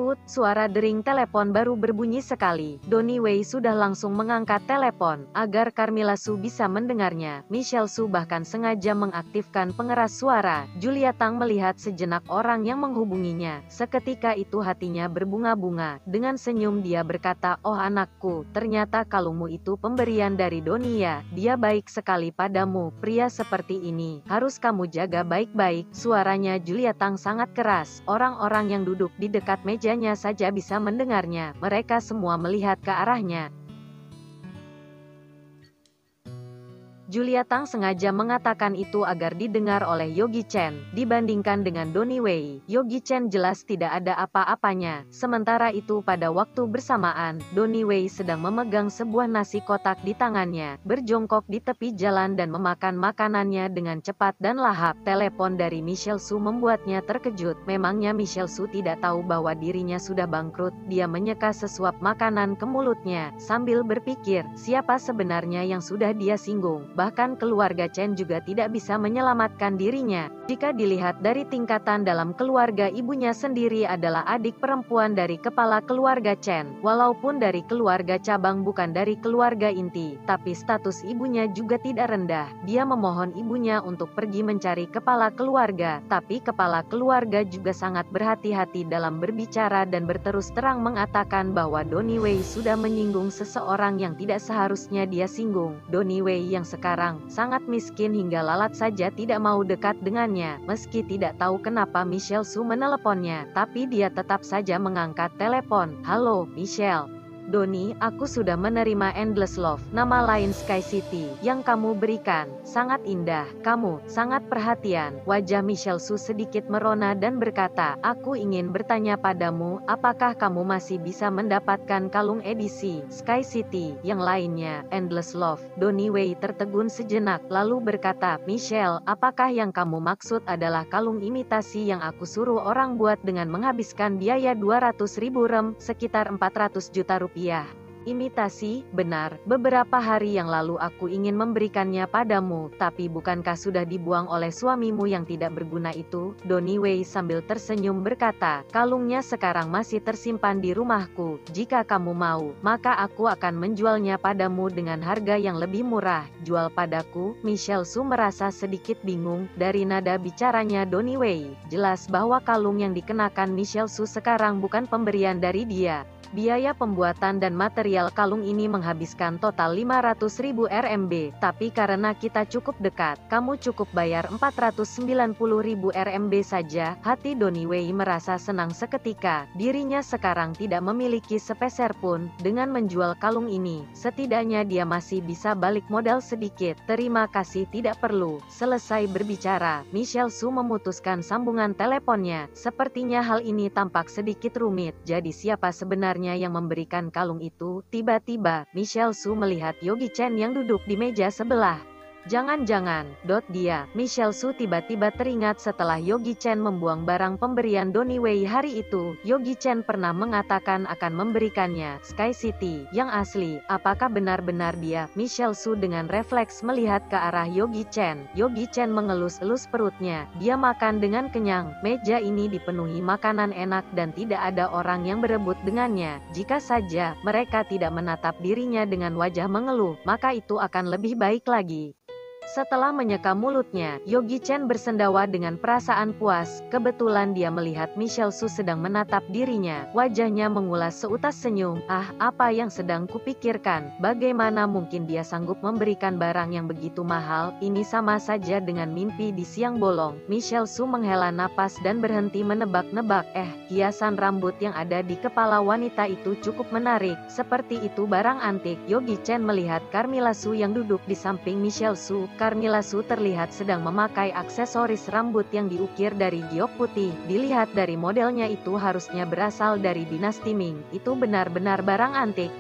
Tut, suara dering telepon baru berbunyi sekali. Donnie Wei sudah langsung mengangkat telepon, agar Carmilla Su bisa mendengarnya. Michelle Su bahkan sengaja mengaktifkan pengeras suara. Julia Tang melihat sejenak orang yang menghubunginya. Seketika itu hatinya berbunga-bunga. Dengan senyum dia berkata, "Oh anakku, ternyata kalungmu itu pemberian dari Donnie ya. Dia baik sekali padamu. Pria seperti ini, harus kamu jaga baik-baik." Suaranya Julia Tang sangat keras. Orang-orang yang duduk di dekat mejanya saja bisa mendengarnya. Mereka semua melihat ke arahnya. Julia Tang sengaja mengatakan itu agar didengar oleh Yogi Chen. Dibandingkan dengan Donnie Wei, Yogi Chen jelas tidak ada apa-apanya. Sementara itu pada waktu bersamaan, Donnie Wei sedang memegang sebuah nasi kotak di tangannya, berjongkok di tepi jalan dan memakan makanannya dengan cepat dan lahap. Telepon dari Michelle Su membuatnya terkejut. Memangnya Michelle Su tidak tahu bahwa dirinya sudah bangkrut. Dia menyeka sesuap makanan ke mulutnya, sambil berpikir, siapa sebenarnya yang sudah dia singgung. Bahkan keluarga Chen juga tidak bisa menyelamatkan dirinya. Jika dilihat dari tingkatan dalam keluarga, ibunya sendiri adalah adik perempuan dari kepala keluarga Chen. Walaupun dari keluarga cabang bukan dari keluarga inti, tapi status ibunya juga tidak rendah. Dia memohon ibunya untuk pergi mencari kepala keluarga, tapi kepala keluarga juga sangat berhati-hati dalam berbicara dan berterus terang mengatakan bahwa Donnie Wei sudah menyinggung seseorang yang tidak seharusnya dia singgung. Donnie Wei yang sekarang sangat miskin hingga lalat saja tidak mau dekat dengannya. Meski tidak tahu kenapa Michelle Su meneleponnya, tapi dia tetap saja mengangkat telepon. "Halo, Michelle. Donnie, aku sudah menerima Endless Love, nama lain Sky City, yang kamu berikan. Sangat indah, kamu sangat perhatian." Wajah Michelle Su sedikit merona dan berkata, "Aku ingin bertanya padamu, apakah kamu masih bisa mendapatkan kalung edisi Sky City yang lainnya, Endless Love?" Donnie Wei tertegun sejenak, lalu berkata, "Michelle, apakah yang kamu maksud adalah kalung imitasi yang aku suruh orang buat dengan menghabiskan biaya 200.000 rem, sekitar 400 juta rupiah? Imitasi, benar. Beberapa hari yang lalu aku ingin memberikannya padamu, tapi bukankah sudah dibuang oleh suamimu yang tidak berguna itu?" Donnie Wei sambil tersenyum berkata, "Kalungnya sekarang masih tersimpan di rumahku. Jika kamu mau, maka aku akan menjualnya padamu dengan harga yang lebih murah." "Jual padaku?" Michelle Su merasa sedikit bingung. Dari nada bicaranya Donnie Wei, jelas bahwa kalung yang dikenakan Michelle Su sekarang bukan pemberian dari dia. Biaya pembuatan dan material kalung ini menghabiskan total 500.000 RMB, tapi karena kita cukup dekat, kamu cukup bayar 490.000 RMB saja. Hati Donnie Wei merasa senang seketika. Dirinya sekarang tidak memiliki sepeser pun. Dengan menjual kalung ini, setidaknya dia masih bisa balik modal sedikit. "Terima kasih, tidak perlu." Selesai berbicara, Michelle Su memutuskan sambungan teleponnya. Sepertinya hal ini tampak sedikit rumit. Jadi siapa sebenarnya yang memberikan kalung itu? Tiba-tiba, Michelle Su melihat Yogi Chen yang duduk di meja sebelah. "Jangan-jangan, dia." Michelle Su tiba-tiba teringat setelah Yogi Chen membuang barang pemberian Donnie Wei hari itu, Yogi Chen pernah mengatakan akan memberikannya Sky City yang asli. Apakah benar-benar dia? Michelle Su dengan refleks melihat ke arah Yogi Chen. Yogi Chen mengelus-elus perutnya. Dia makan dengan kenyang. Meja ini dipenuhi makanan enak dan tidak ada orang yang berebut dengannya. Jika saja mereka tidak menatap dirinya dengan wajah mengeluh, maka itu akan lebih baik lagi. Setelah menyeka mulutnya, Yogi Chen bersendawa dengan perasaan puas. Kebetulan dia melihat Michelle Su sedang menatap dirinya. Wajahnya mengulas seutas senyum. "Ah, apa yang sedang kupikirkan? Bagaimana mungkin dia sanggup memberikan barang yang begitu mahal? Ini sama saja dengan mimpi di siang bolong." Michelle Su menghela napas dan berhenti menebak-nebak. Hiasan rambut yang ada di kepala wanita itu cukup menarik. Seperti itu barang antik. Yogi Chen melihat Carmilla Su yang duduk di samping Michelle Su. Carmilla Su terlihat sedang memakai aksesoris rambut yang diukir dari giok putih. Dilihat dari modelnya itu harusnya berasal dari dinasti Ming. Itu benar-benar barang antik.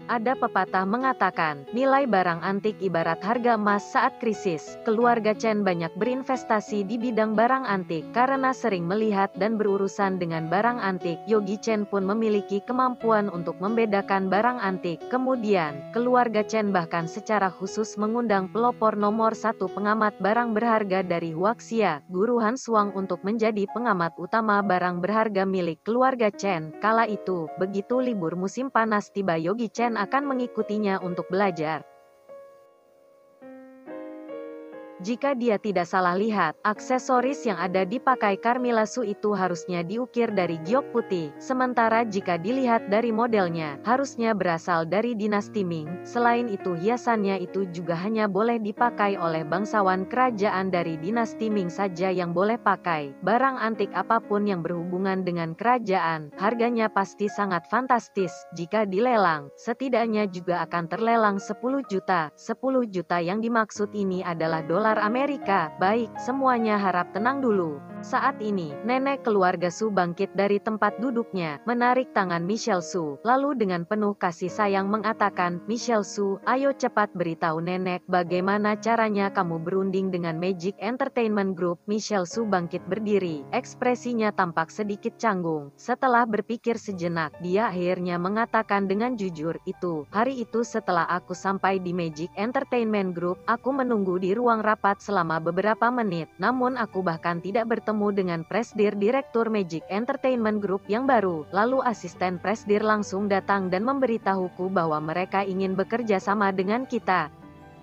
Ada pepatah mengatakan, nilai barang antik ibarat harga emas saat krisis. Keluarga Chen banyak berinvestasi di bidang barang antik. Karena sering melihat dan berurusan dengan barang antik, Yogi Chen pun memiliki kemampuan untuk membedakan barang antik. Kemudian, keluarga Chen bahkan secara khusus mengundang pelopor nomor 1 pengamat barang berharga dari Huaxia, Guru Han Shuang untuk menjadi pengamat utama barang berharga milik keluarga Chen. Kala itu, begitu libur musim panas tiba, Yogi Chen akan mengikutinya untuk belajar. Jika dia tidak salah lihat, aksesoris yang ada dipakai Carmilla Su itu harusnya diukir dari giok putih. Sementara jika dilihat dari modelnya, harusnya berasal dari dinasti Ming. Selain itu hiasannya itu juga hanya boleh dipakai oleh bangsawan kerajaan dari dinasti Ming saja yang boleh pakai. Barang antik apapun yang berhubungan dengan kerajaan, harganya pasti sangat fantastis. Jika dilelang, setidaknya juga akan terlelang 10 juta. 10 juta yang dimaksud ini adalah dolar Amerika. Baik, semuanya harap tenang dulu. Saat ini, nenek keluarga Su bangkit dari tempat duduknya, menarik tangan Michelle Su, lalu dengan penuh kasih sayang mengatakan, Michelle Su, ayo cepat beritahu nenek bagaimana caranya kamu berunding dengan Magic Entertainment Group. Michelle Su bangkit berdiri, ekspresinya tampak sedikit canggung. Setelah berpikir sejenak, dia akhirnya mengatakan dengan jujur, hari itu setelah aku sampai di Magic Entertainment Group, aku menunggu di ruang rapat selama beberapa menit, namun aku bahkan tidak bertemu dengan Presdir Direktur Magic Entertainment Group yang baru. Lalu asisten Presdir langsung datang dan memberitahuku bahwa mereka ingin bekerja sama dengan kita.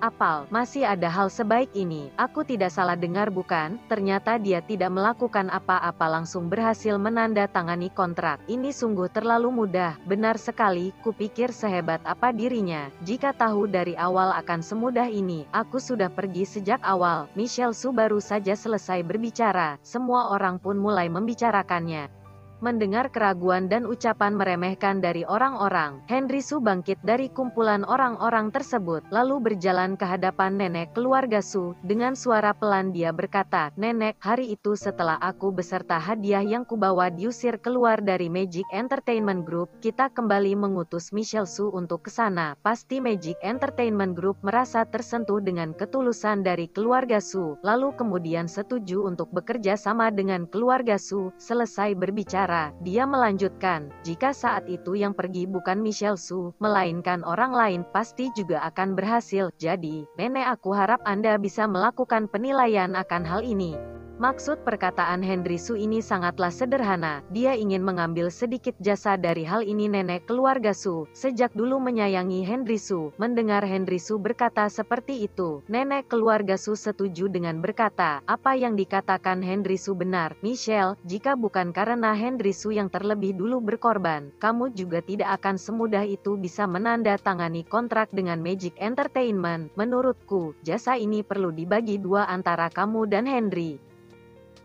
Apal, masih ada hal sebaik ini. Aku tidak salah dengar bukan? Ternyata dia tidak melakukan apa-apa, langsung berhasil menandatangani kontrak. Ini sungguh terlalu mudah. Benar sekali, kupikir sehebat apa dirinya. Jika tahu dari awal akan semudah ini, aku sudah pergi sejak awal. Michelle Su baru saja selesai berbicara. Semua orang pun mulai membicarakannya. Mendengar keraguan dan ucapan meremehkan dari orang-orang, Henry Su bangkit dari kumpulan orang-orang tersebut, lalu berjalan ke hadapan nenek keluarga Su. Dengan suara pelan dia berkata, Nenek, hari itu setelah aku beserta hadiah yang kubawa diusir keluar dari Magic Entertainment Group, kita kembali mengutus Michelle Su untuk ke sana. Pasti Magic Entertainment Group merasa tersentuh dengan ketulusan dari keluarga Su, lalu kemudian setuju untuk bekerja sama dengan keluarga Su. Selesai berbicara, dia melanjutkan, jika saat itu yang pergi bukan Michelle Su, melainkan orang lain, pasti juga akan berhasil. Jadi, nenek, aku harap Anda bisa melakukan penilaian akan hal ini. Maksud perkataan Henry Su ini sangatlah sederhana. Dia ingin mengambil sedikit jasa dari hal ini. Nenek keluarga Su sejak dulu menyayangi Henry Su. Mendengar Henry Su berkata seperti itu, nenek keluarga Su setuju dengan berkata, apa yang dikatakan Henry Su benar. Michelle, jika bukan karena Henry Su yang terlebih dulu berkorban, kamu juga tidak akan semudah itu bisa menandatangani kontrak dengan Magic Entertainment. Menurutku, jasa ini perlu dibagi dua antara kamu dan Henry.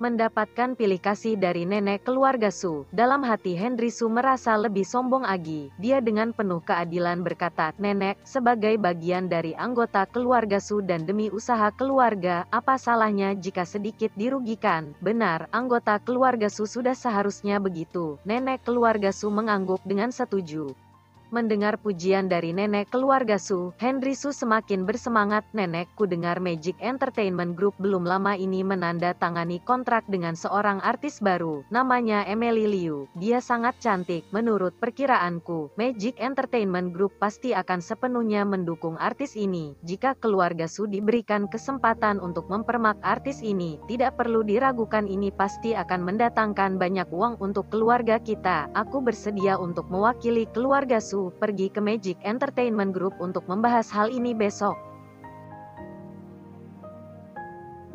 Mendapatkan pilih kasih dari nenek keluarga Su, dalam hati Henry Su merasa lebih sombong lagi. Dia dengan penuh keadilan berkata, nenek, sebagai bagian dari anggota keluarga Su dan demi usaha keluarga, apa salahnya jika sedikit dirugikan? Benar, anggota keluarga Su sudah seharusnya begitu. Nenek keluarga Su mengangguk dengan setuju. Mendengar pujian dari nenek keluarga Su, Henry Su semakin bersemangat. Nenekku dengar Magic Entertainment Group belum lama ini menandatangani kontrak dengan seorang artis baru, namanya Emily Liu. Dia sangat cantik. Menurut perkiraanku, Magic Entertainment Group pasti akan sepenuhnya mendukung artis ini. Jika keluarga Su diberikan kesempatan untuk mempermak artis ini, tidak perlu diragukan ini pasti akan mendatangkan banyak uang untuk keluarga kita. Aku bersedia untuk mewakili keluarga Su pergi ke Magic Entertainment Group untuk membahas hal ini besok.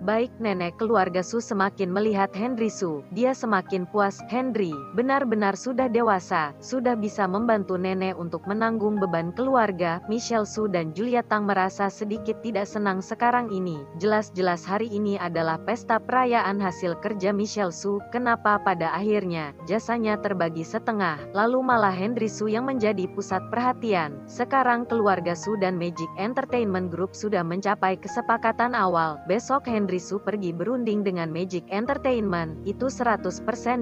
Baik, nenek keluarga Su semakin melihat Henry Su, dia semakin puas. Henry benar-benar sudah dewasa, sudah bisa membantu nenek untuk menanggung beban keluarga. Michelle Su dan Julia Tang merasa sedikit tidak senang sekarang ini. Jelas-jelas hari ini adalah pesta perayaan hasil kerja Michelle Su. Kenapa pada akhirnya jasanya terbagi setengah, lalu malah Henry Su yang menjadi pusat perhatian? Sekarang keluarga Su dan Magic Entertainment Group sudah mencapai kesepakatan awal. Besok Henry Su pergi berunding dengan Magic Entertainment, itu 100%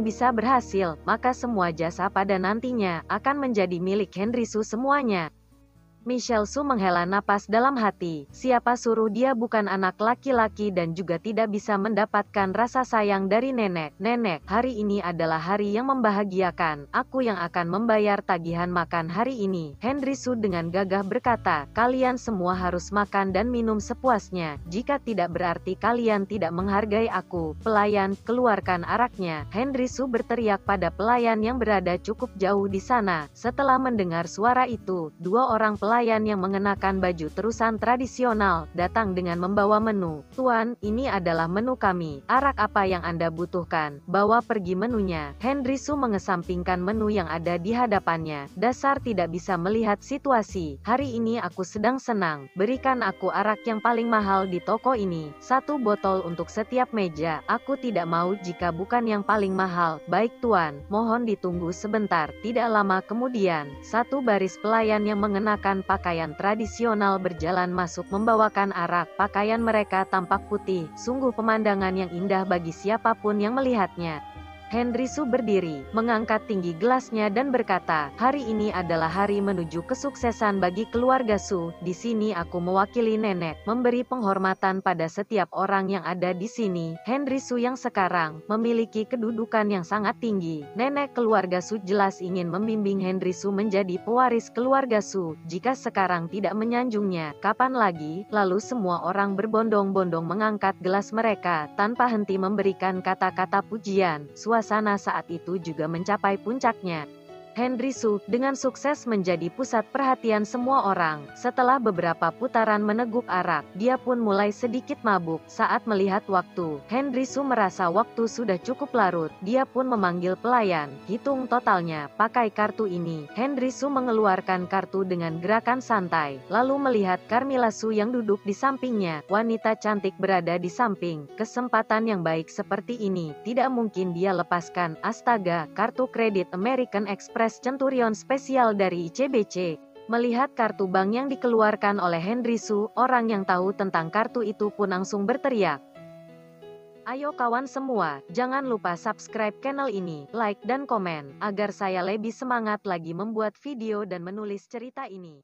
bisa berhasil, maka semua jasa pada nantinya akan menjadi milik Henry Su semuanya. Michelle Su menghela napas dalam hati. Siapa suruh dia bukan anak laki-laki dan juga tidak bisa mendapatkan rasa sayang dari nenek. Nenek, hari ini adalah hari yang membahagiakan. Aku yang akan membayar tagihan makan hari ini. Henry Su dengan gagah berkata, kalian semua harus makan dan minum sepuasnya. Jika tidak berarti kalian tidak menghargai aku. Pelayan, keluarkan araknya. Henry Su berteriak pada pelayan yang berada cukup jauh di sana. Setelah mendengar suara itu, dua orang pelayan yang mengenakan baju terusan tradisional datang dengan membawa menu. Tuan, ini adalah menu kami. Arak apa yang Anda butuhkan? Bawa pergi menunya. Henry Su mengesampingkan menu yang ada di hadapannya. Dasar tidak bisa melihat situasi. Hari ini aku sedang senang. Berikan aku arak yang paling mahal di toko ini. 1 botol untuk setiap meja. Aku tidak mau jika bukan yang paling mahal. Baik tuan, mohon ditunggu sebentar. Tidak lama kemudian, satu baris pelayan yang mengenakan pakaian tradisional berjalan masuk membawakan arak. Pakaian mereka tampak putih, sungguh pemandangan yang indah bagi siapapun yang melihatnya. Henry Su berdiri, mengangkat tinggi gelasnya dan berkata, hari ini adalah hari menuju kesuksesan bagi keluarga Su. Di sini aku mewakili nenek, memberi penghormatan pada setiap orang yang ada di sini. Henry Su yang sekarang memiliki kedudukan yang sangat tinggi. Nenek keluarga Su jelas ingin membimbing Henry Su menjadi pewaris keluarga Su. Jika sekarang tidak menyanjungnya, kapan lagi? Lalu semua orang berbondong-bondong mengangkat gelas mereka, tanpa henti memberikan kata-kata pujian. Suasana saat itu juga mencapai puncaknya. Henry Su dengan sukses menjadi pusat perhatian semua orang. Setelah beberapa putaran meneguk arak, dia pun mulai sedikit mabuk. Saat melihat waktu, Henry Su merasa waktu sudah cukup larut. Dia pun memanggil pelayan. Hitung totalnya, pakai kartu ini. Henry Su mengeluarkan kartu dengan gerakan santai, lalu melihat Carmilla Su yang duduk di sampingnya. Wanita cantik berada di samping. Kesempatan yang baik seperti ini, tidak mungkin dia lepaskan. Astaga, kartu kredit American Express Centurion spesial dari ICBC. Melihat kartu bank yang dikeluarkan oleh Henry Su, orang yang tahu tentang kartu itu pun langsung berteriak. Ayo kawan semua, jangan lupa subscribe channel ini, like dan komen, agar saya lebih semangat lagi membuat video dan menulis cerita ini.